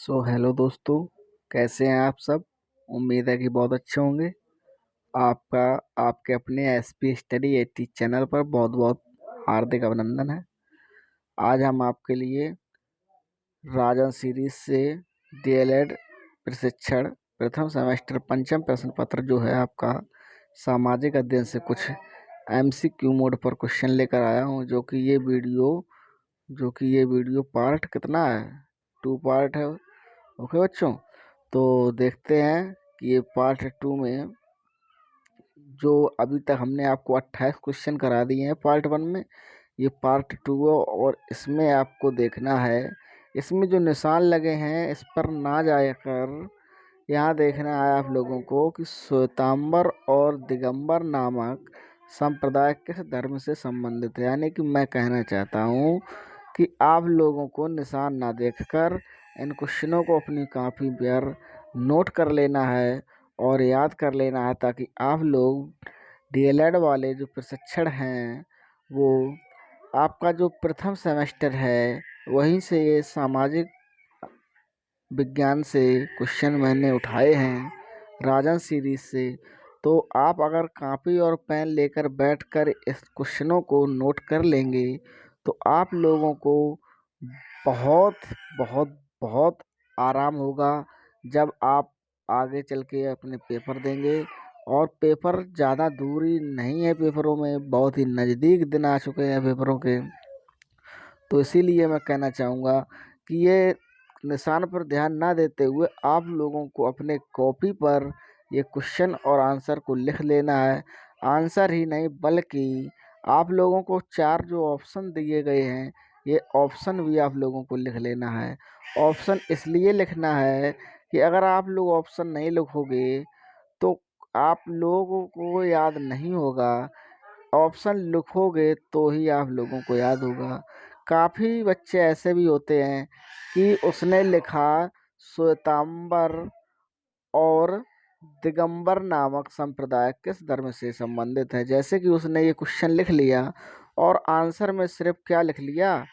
Hello दोस्तों। कैसे हैं आप सब? उम्मीद है कि बहुत अच्छे होंगे। आपका आपके अपने एसपी स्टडी 80 चैनल पर बहुत बहुत हार्दिक अभिनंदन है। आज हम आपके लिए राजन सीरीज से डीएलएड प्रशिक्षण प्रथम सेमेस्टर पंचम प्रश्न पत्र जो है आपका सामाजिक अध्ययन से कुछ एमसीक्यू मोड पर क्वेश्चन लेकर आया हूँ। जो कि ये वीडियो पार्ट कितना है? 2 पार्ट है। ओके बच्चों, तो देखते हैं कि ये पार्ट 2 में जो अभी तक हमने आपको 28 क्वेश्चन करा दिए हैं पार्ट 1 में, ये पार्ट 2 है और इसमें आपको देखना है। इसमें जो निशान लगे हैं इस पर ना जाकर यहाँ देखना है आप लोगों को कि श्वेतांबर और दिगंबर नामक संप्रदाय किस धर्म से संबंधित है। यानी कि मैं कहना चाहता हूँ कि आप लोगों को निशान ना देखकर इन क्वेश्चनों को अपनी कॉपी पर नोट कर लेना है और याद कर लेना है, ताकि आप लोग डीएलएड वाले जो प्रशिक्षण हैं वो आपका जो प्रथम सेमेस्टर है वहीं से ये सामाजिक विज्ञान से क्वेश्चन मैंने उठाए हैं राजन सीरीज से। तो आप अगर कॉपी और पेन लेकर बैठकर इस क्वेश्चनों को नोट कर लेंगे तो आप लोगों को बहुत बहुत बहुत आराम होगा जब आप आगे चल के अपने पेपर देंगे। और पेपर ज़्यादा दूरी नहीं है, पेपरों में बहुत ही नज़दीक दिन आ चुके हैं पेपरों के। तो इसीलिए मैं कहना चाहूँगा कि ये निशान पर ध्यान ना देते हुए आप लोगों को अपने कॉपी पर ये क्वेश्चन और आंसर को लिख लेना है। आंसर ही नहीं बल्कि आप लोगों को 4 जो ऑप्शन दिए गए हैं ये ऑप्शन भी आप लोगों को लिख लेना है। ऑप्शन इसलिए लिखना है कि अगर आप लोग ऑप्शन नहीं लिखोगे तो आप लोगों को याद नहीं होगा। ऑप्शन लिखोगे तो ही आप लोगों को याद होगा। काफ़ी बच्चे ऐसे भी होते हैं कि उसने लिखा श्वेतांबर और दिगंबर नामक संप्रदाय किस धर्म से संबंधित है। जैसे कि उसने ये क्वेश्चन लिख लिया और आंसर में सिर्फ क्या लिख लिया,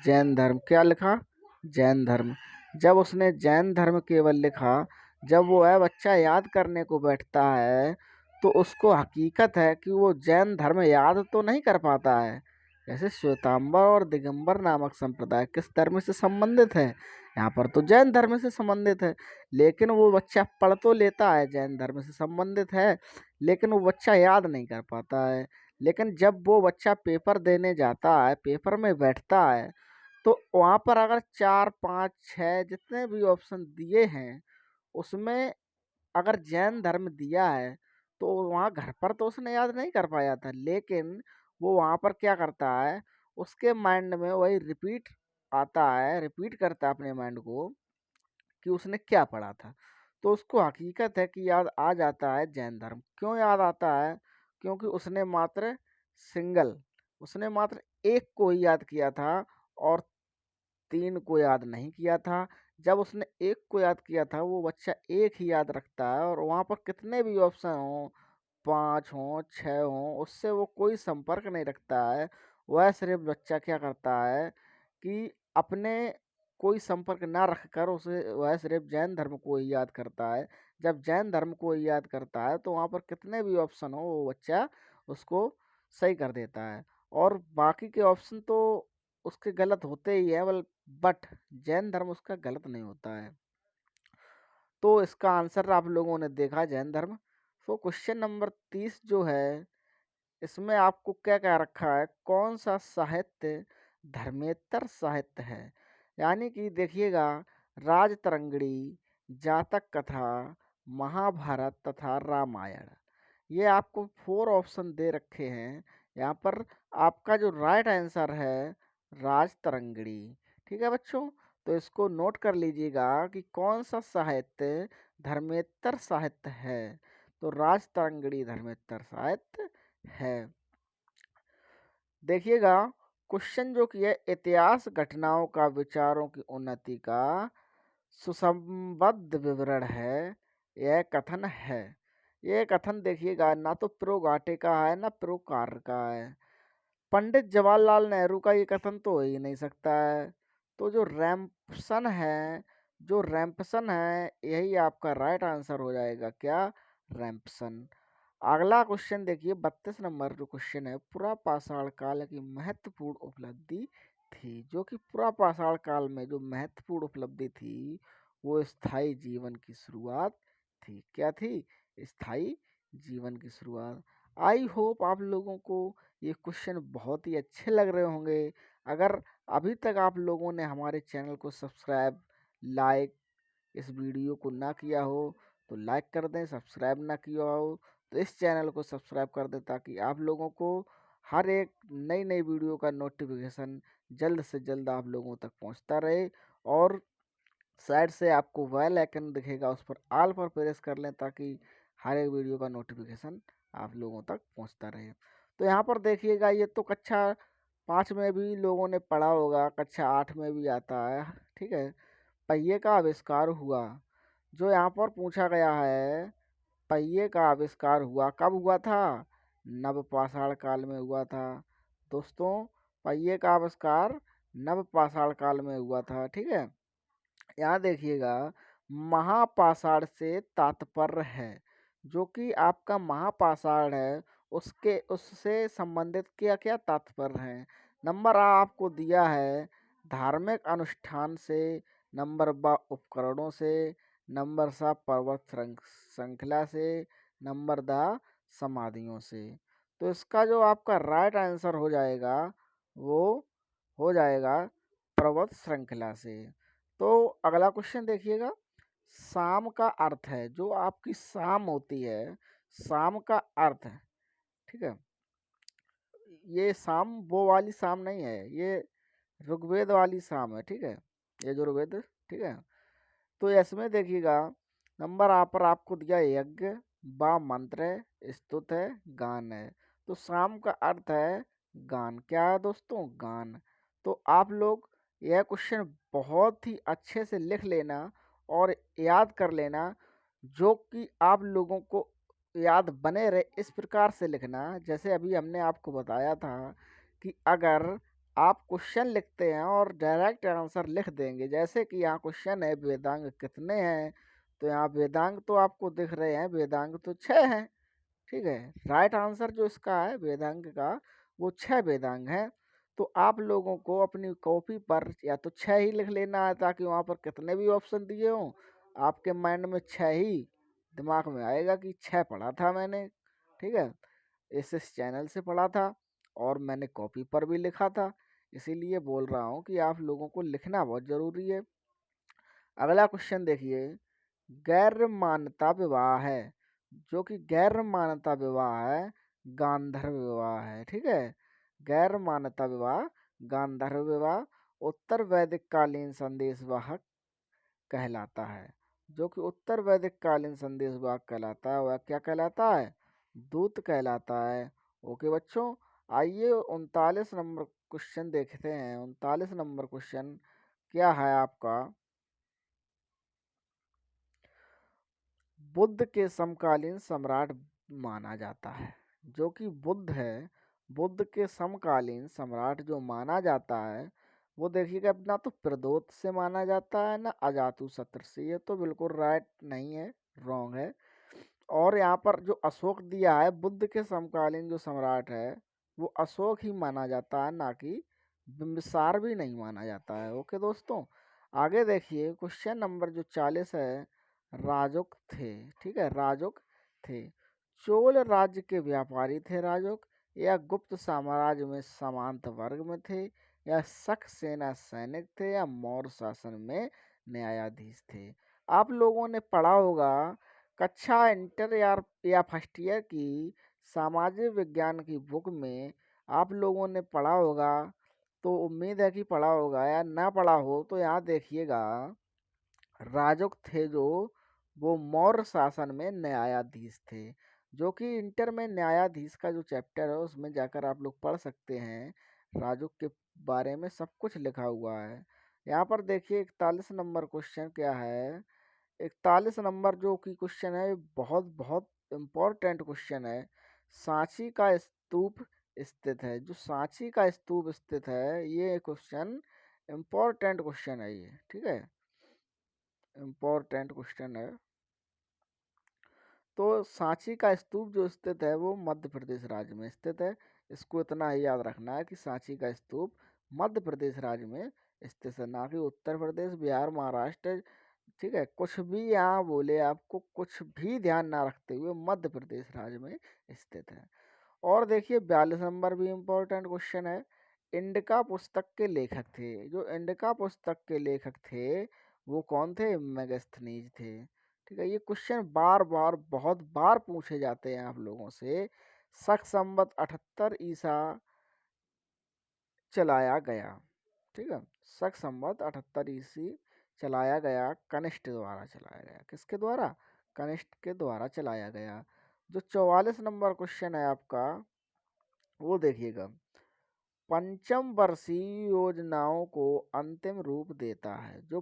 जैन धर्म। क्या लिखा? जैन धर्म। जब उसने जैन धर्म केवल लिखा, जब वो है बच्चा याद करने को बैठता है तो उसको हकीकत है कि वो जैन धर्म याद तो नहीं कर पाता है। जैसे श्वेतांबर और दिगंबर नामक संप्रदाय किस धर्म से संबंधित है, यहाँ पर तो जैन धर्म से संबंधित है। लेकिन वो बच्चा पढ़ तो लेता है जैन धर्म से संबंधित है, लेकिन वो बच्चा याद नहीं कर पाता है। लेकिन जब वो बच्चा पेपर देने जाता है, पेपर में बैठता है, तो वहाँ पर अगर 4 5 6 जितने भी ऑप्शन दिए हैं उसमें अगर जैन धर्म दिया है तो वहाँ घर पर तो उसने याद नहीं कर पाया था। लेकिन वो वहाँ पर क्या करता है, उसके माइंड में वही रिपीट आता है, रिपीट करता है अपने माइंड को कि उसने क्या पढ़ा था। तो उसको हकीकत है कि याद आ जाता है जैन धर्म। क्यों याद आता है? क्योंकि उसने मात्र एक को ही याद किया था और 3 को याद नहीं किया था। जब उसने एक को याद किया था वो बच्चा एक ही याद रखता है और वहाँ पर कितने भी ऑप्शन हों, 5 हों 6 हों, उससे वो कोई संपर्क नहीं रखता है। वह सिर्फ बच्चा क्या करता है कि अपने कोई संपर्क ना रखकर उसे वह सिर्फ जैन धर्म को ही याद करता है। जब जैन धर्म को ही याद करता है तो वहाँ पर कितने भी ऑप्शन हो वो बच्चा उसको सही कर देता है। और बाकी के ऑप्शन तो उसके गलत होते ही है, बट जैन धर्म उसका गलत नहीं होता है। तो इसका आंसर आप लोगों ने देखा जैन धर्म। तो क्वेश्चन नंबर 30 जो है इसमें आपको क्या क्या रखा है, कौन सा साहित्य धर्मेतर साहित्य है। यानी कि देखिएगा, राजतरंगिणी, जातक कथा, महाभारत तथा रामायण, ये आपको 4 ऑप्शन दे रखे हैं। यहाँ पर आपका जो राइट आंसर है राजतरंगिणी। ठीक है बच्चों, तो इसको नोट कर लीजिएगा कि कौन सा साहित्य धर्मेतर साहित्य है। तो राजतरंगिणी धर्मेतर साहित्य है। देखिएगा, क्वेश्चन जो कि है इतिहास घटनाओं का विचारों की उन्नति का सुसंबद्ध विवरण है, यह कथन है। यह कथन देखिएगा ना तो प्रो घाटे का है ना प्रो कार्य का है। पंडित जवाहरलाल नेहरू का ये कथन तो हो ही नहीं सकता है। तो जो रैमसन है जो रैम्पसन है यही आपका राइट आंसर हो जाएगा। क्या? रैम्पसन। अगला क्वेश्चन देखिए 32 नंबर जो क्वेश्चन है, पुरा पाषाण काल की महत्वपूर्ण उपलब्धि थी। जो कि पुरा पाषाण काल में जो महत्वपूर्ण उपलब्धि थी वो स्थायी जीवन की शुरुआत थी। क्या थी? स्थायी जीवन की शुरुआत। आई होप आप लोगों को ये क्वेश्चन बहुत ही अच्छे लग रहे होंगे। अगर अभी तक आप लोगों ने हमारे चैनल को सब्सक्राइब, लाइक इस वीडियो को ना किया हो तो लाइक कर दें, सब्सक्राइब ना किया हो तो इस चैनल को सब्सक्राइब कर दें, ताकि आप लोगों को हर एक नई नई वीडियो का नोटिफिकेशन जल्द से जल्द आप लोगों तक पहुंचता रहे। और साइड से आपको बेल आइकन दिखेगा, उस पर ऑल पर प्रेस कर लें ताकि हर एक वीडियो का नोटिफिकेशन आप लोगों तक पहुंचता रहे। तो यहाँ पर देखिएगा, ये तो कक्षा 5 में भी लोगों ने पढ़ा होगा, कक्षा 8 में भी आता है। ठीक है। पहिए का आविष्कार हुआ, जो यहाँ पर पूछा गया है, पहिए का आविष्कार हुआ कब हुआ था? नवपाषाण काल में हुआ था दोस्तों। पहिए का आविष्कार नवपाषाण काल में हुआ था। ठीक है। यहाँ देखिएगा, महापाषाण से तात्पर्य है, जो कि आपका महापाषाण है उसके उससे संबंधित क्या क्या तात्पर्य है। नंबर आपको दिया है धार्मिक अनुष्ठान से, नंबर बा उपकरणों से, नंबर सा पर्वत श्रृंखला से, नंबर दा समाधियों से। तो इसका जो आपका राइट आंसर हो जाएगा वो हो जाएगा पर्वत श्रृंखला से। तो अगला क्वेश्चन देखिएगा, शाम का अर्थ है, जो आपकी शाम होती है, शाम का अर्थ है। ठीक है। ये शाम वो वाली शाम नहीं है, ये ऋग्वेद वाली शाम है। ठीक है। ये जो ऋग्वेद, ठीक है। तो इसमें देखिएगा, नंबर आप पर आपको दिया यज्ञ, बा मंत्र है, स्तुत है, गान है। तो शाम का अर्थ है गान। क्या है दोस्तों? गान। तो आप लोग यह क्वेश्चन बहुत ही अच्छे से लिख लेना और याद कर लेना, जो कि आप लोगों को याद बने रहे इस प्रकार से लिखना। जैसे अभी हमने आपको बताया था कि अगर आप क्वेश्चन लिखते हैं और डायरेक्ट आंसर लिख देंगे, जैसे कि यहाँ क्वेश्चन है वेदांग कितने हैं, तो यहाँ वेदांग तो आपको दिख रहे हैं, वेदांग तो 6 हैं। ठीक है। राइट आंसर जो इसका है वेदांग का, वो 6 वेदांग है। तो आप लोगों को अपनी कॉपी पर या तो 6 ही लिख लेना है, ताकि वहाँ पर कितने भी ऑप्शन दिए हों आपके माइंड में 6 ही दिमाग में आएगा कि 6 पढ़ा था मैंने। ठीक है। इस चैनल से पढ़ा था और मैंने कॉपी पर भी लिखा था, इसीलिए बोल रहा हूँ कि आप लोगों को लिखना बहुत ज़रूरी है। अगला क्वेश्चन देखिए, गैर मान्यता विवाह है, जो कि गैर मान्यता विवाह है गांधर्व विवाह है। ठीक है। गैर मान्यता विवाह गांधर्व विवाह उत्तर वैदिक कालीन संदेश वाहक कहलाता है। जो कि उत्तर वैदिक कालीन संदेश वाहक कहलाता है, वह क्या कहलाता है? दूत कहलाता है। ओके बच्चों, आइए 39 नंबर क्वेश्चन देखते हैं। 39 नंबर क्वेश्चन क्या है आपका? बुद्ध के समकालीन सम्राट माना जाता है। जो कि बुद्ध है, बुद्ध के समकालीन सम्राट जो माना जाता है वो देखिएगा, ना तो प्रदोत से माना जाता है ना अजातु शत्रु से। ये तो बिल्कुल राइट नहीं है, रॉन्ग है। और यहाँ पर जो अशोक दिया है, बुद्ध के समकालीन जो सम्राट है वो अशोक ही माना जाता है, ना कि बिंबिसार भी नहीं माना जाता है। ओके दोस्तों, आगे देखिए क्वेश्चन नंबर जो 40 है, राजुक थे। ठीक है। राजुक थे, चोल राज्य के व्यापारी थे राजुक, या गुप्त साम्राज्य में सामंत वर्ग में थे, या शक सेना सैनिक थे, या मौर्य शासन में न्यायाधीश थे। आप लोगों ने पढ़ा होगा कक्षा इंटर या फर्स्ट ईयर की सामाजिक विज्ञान की बुक में, आप लोगों ने पढ़ा होगा। तो उम्मीद है कि पढ़ा होगा, या ना पढ़ा हो तो यहाँ देखिएगा, राजुक थे जो वो मौर्य शासन में न्यायाधीश थे। जो कि इंटर में न्यायाधीश का जो चैप्टर है उसमें जाकर आप लोग पढ़ सकते हैं, राजुक के बारे में सब कुछ लिखा हुआ है। यहाँ पर देखिए 41 नंबर क्वेश्चन क्या है। 41 नंबर जो कि क्वेश्चन है बहुत बहुत इम्पोर्टेंट क्वेश्चन है। सांची का स्तूप स्थित है, जो सांची का स्तूप स्थित है, ये क्वेश्चन इम्पोर्टेंट क्वेश्चन है ये। ठीक है। इम्पोर्टेंट क्वेश्चन है। तो सांची का स्तूप जो स्थित है वो मध्य प्रदेश राज्य में स्थित है। इसको इतना ही याद रखना है कि सांची का स्तूप मध्य प्रदेश राज्य में स्थित है, ना कि उत्तर प्रदेश, बिहार, महाराष्ट्र। ठीक है, कुछ भी यहाँ बोले आपको, कुछ भी ध्यान ना रखते हुए मध्य प्रदेश राज्य में स्थित है। और देखिए 42 नंबर भी इम्पोर्टेंट क्वेश्चन है। इंडिका पुस्तक के लेखक थे, जो इंडिका पुस्तक के लेखक थे वो कौन थे? मेगास्थनीज थे। ठीक है, ये क्वेश्चन बार बार बहुत बार पूछे जाते हैं आप लोगों से। शक संवत 78 ईसा चलाया गया। ठीक है, शक संवत 78 ईसी चलाया गया, कनिष्ठ द्वारा चलाया गया। किसके द्वारा? कनिष्ठ के द्वारा चलाया गया। जो 44 नंबर क्वेश्चन है आपका, वो देखिएगा। पंचम वर्षीय योजनाओं को अंतिम रूप देता है। जो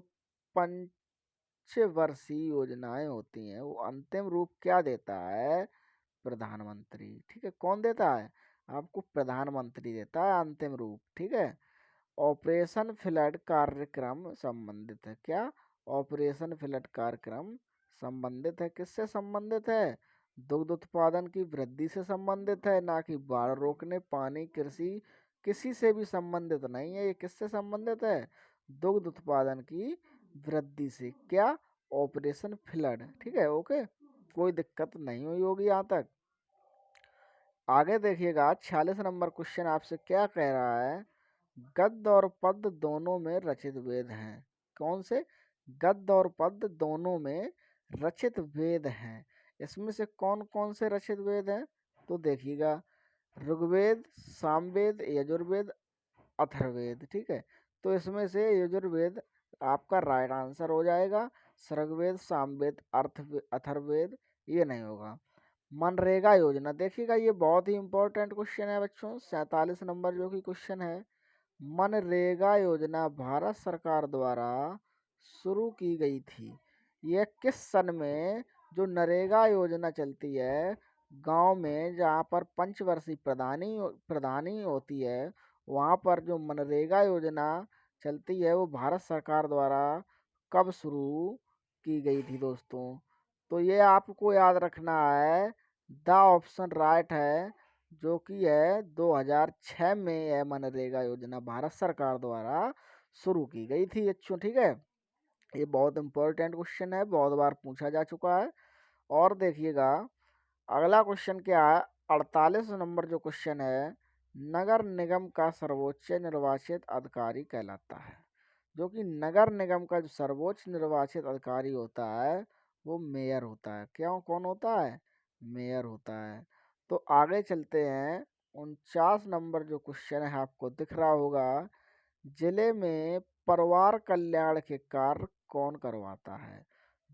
पंचवर्षीय योजनाएं होती हैं वो अंतिम रूप क्या देता है? प्रधानमंत्री। ठीक है, कौन देता है? आपको प्रधानमंत्री देता है अंतिम रूप। ठीक है, ऑपरेशन फ्लड कार्यक्रम संबंधित है। क्या? ऑपरेशन फ्लड कार्यक्रम संबंधित है। किससे संबंधित है? दुग्ध उत्पादन की वृद्धि से संबंधित है, ना कि बाढ़ रोकने, पानी, कृषि, किसी से भी संबंधित नहीं है। ये किससे संबंधित है? दुग्ध उत्पादन की वृद्धि से। क्या? Operation flood. ठीक है, ओके, कोई दिक्कत नहीं हुई होगी यहाँ तक। आगे देखिएगा 46 नंबर क्वेश्चन आपसे क्या कह रहा है? गद्य और पद्य दोनों में रचित वेद हैं। कौन से? गद्य और पद्य दोनों में रचित वेद हैं। इसमें से कौन कौन से रचित वेद हैं? तो देखिएगा, ऋग्वेद, सामवेद, यजुर्वेद, अथर्ववेद। ठीक है, तो इसमें से यजुर्वेद आपका राइट आंसर हो जाएगा। ऋग्वेद, सामवेद, अथर्ववेद ये नहीं होगा। मनरेगा योजना, देखिएगा ये बहुत ही इंपॉर्टेंट क्वेश्चन है बच्चों, 47 नंबर जो कि क्वेश्चन है। मनरेगा योजना भारत सरकार द्वारा शुरू की गई थी। यह किस सन में? जो नरेगा योजना चलती है गांव में, जहाँ पर पंचवर्षीय प्रधानी होती है, वहाँ पर जो मनरेगा योजना चलती है वो भारत सरकार द्वारा कब शुरू की गई थी दोस्तों? तो ये आपको याद रखना है। द ऑप्शन राइट है, जो कि है 2006 में यह मनरेगा योजना भारत सरकार द्वारा शुरू की गई थी बच्चों। ठीक है, ये बहुत इंपॉर्टेंट क्वेश्चन है, बहुत बार पूछा जा चुका है। और देखिएगा अगला क्वेश्चन क्या है? 48 नंबर जो क्वेश्चन है, नगर निगम का सर्वोच्च निर्वाचित अधिकारी कहलाता है। जो कि नगर निगम का जो सर्वोच्च निर्वाचित अधिकारी होता है वो मेयर होता है। क्यों? कौन होता है? मेयर होता है। तो आगे चलते हैं। 49 नंबर जो क्वेश्चन है आपको दिख रहा होगा, जिले में परिवार कल्याण के कार्य कौन करवाता है?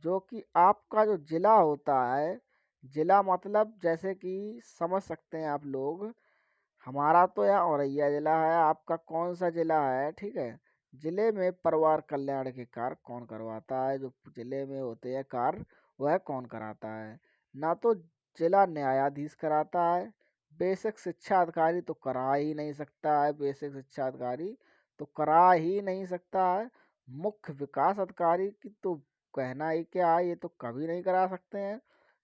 जो कि आपका जो जिला होता है, जिला मतलब जैसे कि समझ सकते हैं आप लोग, हमारा तो यहाँ औरैया जिला है, आपका कौन सा जिला है? ठीक है, जिले में परिवार कल्याण के कार्य कौन करवाता है? जो जिले में होते हैं कार्य वह कौन कराता है? ना तो जिला न्यायाधीश कराता है, बेसिक शिक्षा अधिकारी तो करा ही नहीं सकता है, बेसिक शिक्षा अधिकारी तो करा ही नहीं सकता है। मुख्य विकास अधिकारी की तो कहना ही क्या है, ये तो कभी नहीं करा सकते हैं।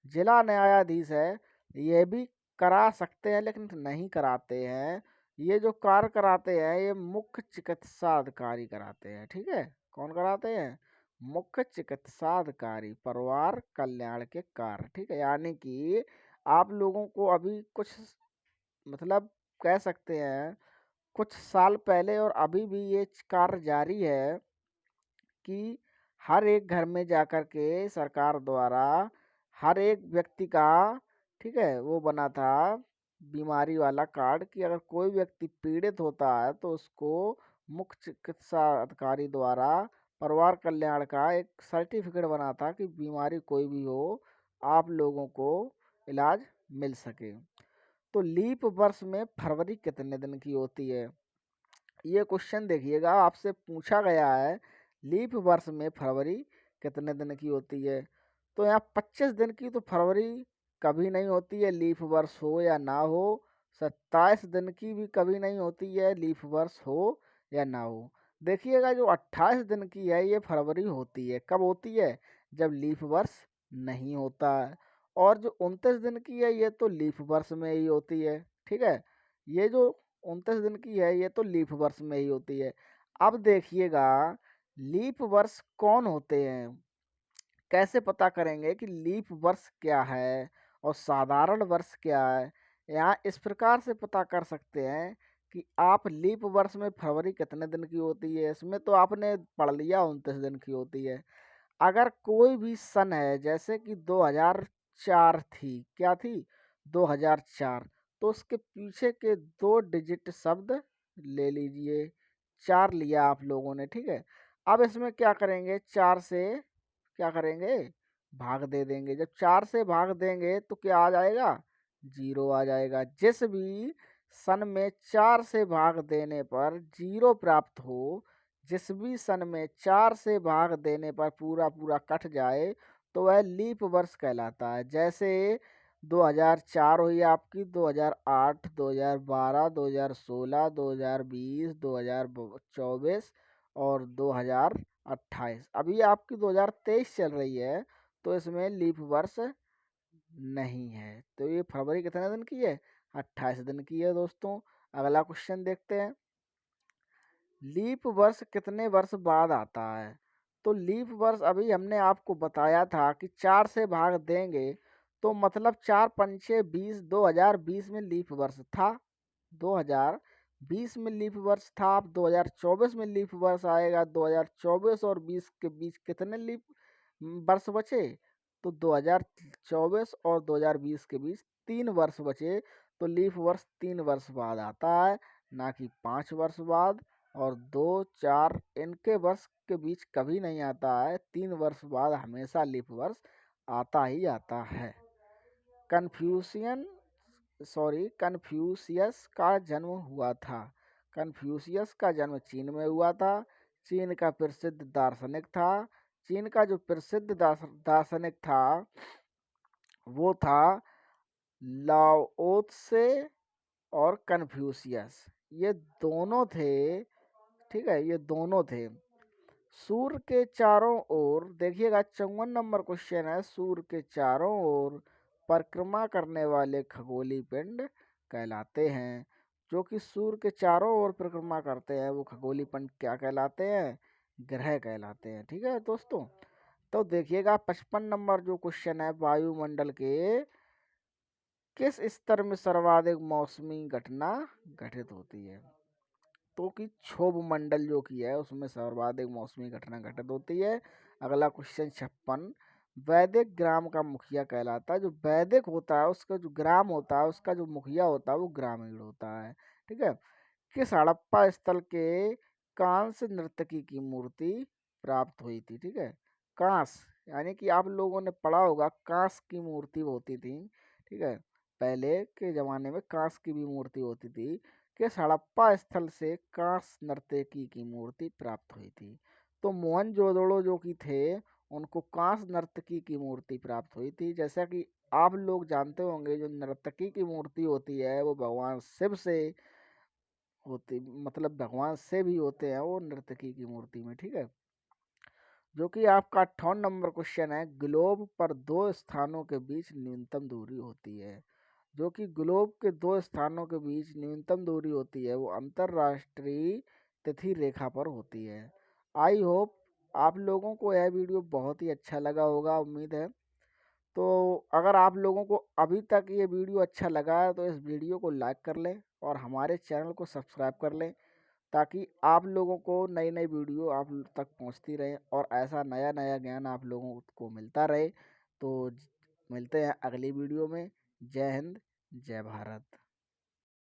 जिला न्यायाधीश है, ये भी करा सकते हैं लेकिन नहीं कराते हैं। ये जो कार्य कराते हैं ये मुख्य चिकित्सा अधिकारी कराते हैं। ठीक है, कौन कराते हैं? मुख्य चिकित्सा अधिकारी, परिवार कल्याण के कार्य। ठीक है, यानी कि आप लोगों को अभी कुछ मतलब कह सकते हैं कुछ साल पहले और अभी भी ये कार्य जारी है कि हर एक घर में जाकर के सरकार द्वारा हर एक व्यक्ति का, ठीक है, वो बना था बीमारी वाला कार्ड कि अगर कोई व्यक्ति पीड़ित होता है तो उसको मुख्य चिकित्सा अधिकारी द्वारा परिवार कल्याण का एक सर्टिफिकेट बना था कि बीमारी कोई भी हो आप लोगों को इलाज मिल सके। तो लीप वर्ष में फरवरी कितने दिन की होती है? ये क्वेश्चन देखिएगा आपसे पूछा गया है, लीप वर्ष में फरवरी कितने दिन की होती है? तो यहाँ 25 दिन की तो फरवरी कभी नहीं होती है, लीप वर्ष हो या ना हो। 27 दिन की भी कभी नहीं होती है, लीप वर्ष हो या ना हो। देखिएगा जो 28 दिन की है ये फरवरी होती है, कब होती है? जब लीप वर्ष नहीं होता है। और जो 29 दिन की है ये तो लीप वर्ष में ही होती है, ठीक है। ये जो 29 दिन की है ये तो लीप वर्ष में ही होती है। अब देखिएगा लीप वर्ष कौन होते हैं, कैसे पता करेंगे कि लीप वर्ष क्या है और साधारण वर्ष क्या है? यहाँ इस प्रकार से पता कर सकते हैं कि आप लीप वर्ष में फरवरी कितने दिन की होती है, इसमें तो आपने पढ़ लिया 29 दिन की होती है। अगर कोई भी सन है जैसे कि 2004 थी, क्या थी? 2004, तो उसके पीछे के 2 डिजिट शब्द ले लीजिए। 4 लिया आप लोगों ने, ठीक है। अब इसमें क्या करेंगे, 4 से क्या करेंगे, भाग दे देंगे। जब 4 से भाग देंगे तो क्या आ जाएगा? 0 आ जाएगा। जिस भी सन में 4 से भाग देने पर 0 प्राप्त हो, जिस भी सन में 4 से भाग देने पर पूरा पूरा कट जाए तो वह लीप वर्ष कहलाता है। जैसे 2004 हुई आपकी, 2008, 2012, 2016, 2020, 2024 और 2028। अभी आपकी 2023 चल रही है तो इसमें लीप वर्ष नहीं है। तो ये फरवरी कितने दिन की है? 28 दिन की है दोस्तों। अगला क्वेश्चन देखते हैं, लीप वर्ष कितने वर्ष बाद आता है? तो लीप वर्ष अभी हमने आपको बताया था कि 4 से भाग देंगे तो मतलब 4 पंचे 20, 2020 में लीप वर्ष था। 2020 में लीप वर्ष था। अब 2024 में लीप वर्ष आएगा। 2024 और 20 के बीच कितने लीप वर्ष बचे? तो 2024 और 2020 के बीच 3 वर्ष बचे। तो लीप वर्ष 3 वर्ष बाद आता है, ना कि 5 वर्ष बाद। और 2, 4 इनके वर्ष के बीच कभी नहीं आता है। 3 वर्ष बाद हमेशा लीप वर्ष आता ही आता है। कन्फ्यूशियन कन्फ्यूशियस का जन्म हुआ था। कन्फ्यूशियस का जन्म चीन में हुआ था। चीन का प्रसिद्ध दार्शनिक था। चीन का जो प्रसिद्ध दार्शनिक था वो था लाओत्से और कन्फ्यूशियस। ये दोनों थे, ठीक है, ये दोनों थे। सूर्य के चारों ओर देखिएगा, 54 नंबर क्वेश्चन है, सूर्य के चारों ओर परिक्रमा करने वाले खगोलीय पिंड कहलाते हैं। जो कि सूर्य के चारों ओर परिक्रमा करते हैं वो खगोलीय पिंड क्या कहलाते हैं? ग्रह कहलाते हैं, ठीक है दोस्तों। तो देखिएगा 55 नंबर जो क्वेश्चन है, वायुमंडल के किस स्तर में सर्वाधिक मौसमी घटना घटित होती है? तो कि क्षोभ मंडल जो की है उसमें सर्वाधिक मौसमी घटना घटित होती है। अगला क्वेश्चन 56, वैदिक ग्राम का मुखिया कहलाता है। जो वैदिक होता है उसका जो ग्राम होता है उसका जो मुखिया होता है वो ग्रामीण होता है, ठीक है। किस हड़प्पा स्थल के कांस्य नर्तकी की मूर्ति प्राप्त हुई थी? ठीक है, कांस यानी कि आप लोगों ने पढ़ा होगा कांस की मूर्ति होती थी, ठीक है। पहले के जमाने में कांस की भी मूर्ति होती थी। किस हड़प्पा स्थल से कांस नर्तकी की मूर्ति प्राप्त हुई थी? तो मोहनजोदड़ो जो की थे उनको कांस नर्तकी की मूर्ति प्राप्त हुई थी। जैसा कि आप लोग जानते होंगे जो नर्तकी की मूर्ति होती है वो भगवान शिव से होती, मतलब भगवान से भी होते हैं वो नर्तकी की मूर्ति में, ठीक है। जो कि आपका 58 नंबर क्वेश्चन है, ग्लोब पर 2 स्थानों के बीच न्यूनतम दूरी होती है। जो कि ग्लोब के 2 स्थानों के बीच न्यूनतम दूरी होती है वो अंतरराष्ट्रीय तिथि रेखा पर होती है। आई होप आप लोगों को यह वीडियो बहुत ही अच्छा लगा होगा, उम्मीद है। तो अगर आप लोगों को अभी तक ये वीडियो अच्छा लगा है तो इस वीडियो को लाइक कर लें और हमारे चैनल को सब्सक्राइब कर लें, ताकि आप लोगों को नई नई वीडियो आप तक पहुंचती रहे और ऐसा नया नया ज्ञान आप लोगों को मिलता रहे। तो मिलते हैं अगली वीडियो में। जय हिंद, जय भारत।